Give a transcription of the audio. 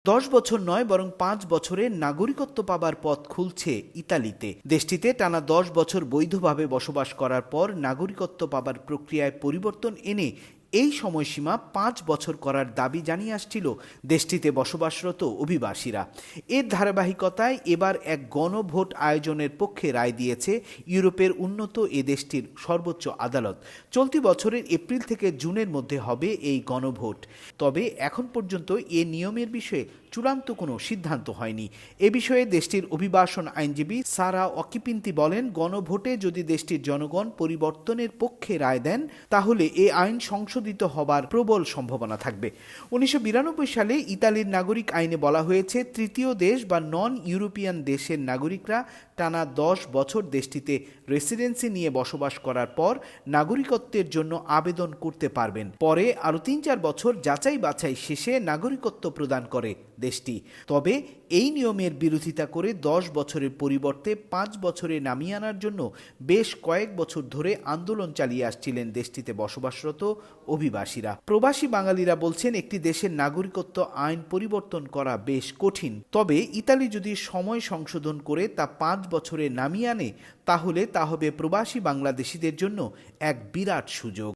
10 বছর নয় বরং 5 বছরে নাগরিকত্ব পাবার পথ খুলছে ইতালিতে। দেশটিতে টানা 10 বছর বৈধভাবে বসবাস করার পর নাগরিকত্ব পাবার প্রক্রিয়ায় পরিবর্তন এনে এই সময়সীমা 5 বছর করার দাবি জানিয়ে আসছিল দেশটিতে বসবাসরত অভিবাসীরা। এর ধারাবাহিকতায় এবার এক গণভোট আয়োজনের পক্ষে রায় দিয়েছে ইউরোপের উন্নত এ দেশটির সর্বোচ্চ আদালত। চলতি বছরের এপ্রিল থেকে জুনের মধ্যে হবে এই গণভোট। তবে এখন পর্যন্ত এ নিয়মের বিষয়ে চূড়ান্ত কোনো সিদ্ধান্ত হয়নি। এ বিষয়ে দেশটির অভিবাসন আইনজীবী সারা অকিপিন্তি বলেন, গণভোটে যদি দেশটির জনগণ পরিবর্তনের পক্ষে রায় দেন তাহলে এ আইন সংশোধিত হবার প্রবল সম্ভাবনা থাকবে। 1992 সালে ইতালির নাগরিক আইনে বলা হয়েছে, তৃতীয় দেশ বা নন ইউরোপিয়ান দেশের নাগরিকরা টানা 10 বছর দেশটিতে রেসিডেন্সি নিয়ে বসবাস করার পর নাগরিকত্বের জন্য আবেদন করতে পারবেন। পরে আরও 3-4 বছর যাচাই বাছাই শেষে নাগরিকত্ব প্রদান করে দেশটি। তবে এই নিয়মের বিরোধিতা করে 10 বছরের পরিবর্তে 5 বছরে নামিয়ে আনার জন্য বেশ কয়েক বছর ধরে আন্দোলন চালিয়ে আসছিলেন দেশটিতে বসবাসরত অভিবাসীরা। প্রবাসী বাঙালিরা বলছেন, একটি দেশের নাগরিকত্ব আইন পরিবর্তন করা বেশ কঠিন। তবে ইতালি যদি সময় সংশোধন করে তা 5 বছরে নামিয়ে আনে তাহলে তা হবে প্রবাসী বাংলাদেশিদের জন্য এক বিরাট সুযোগ।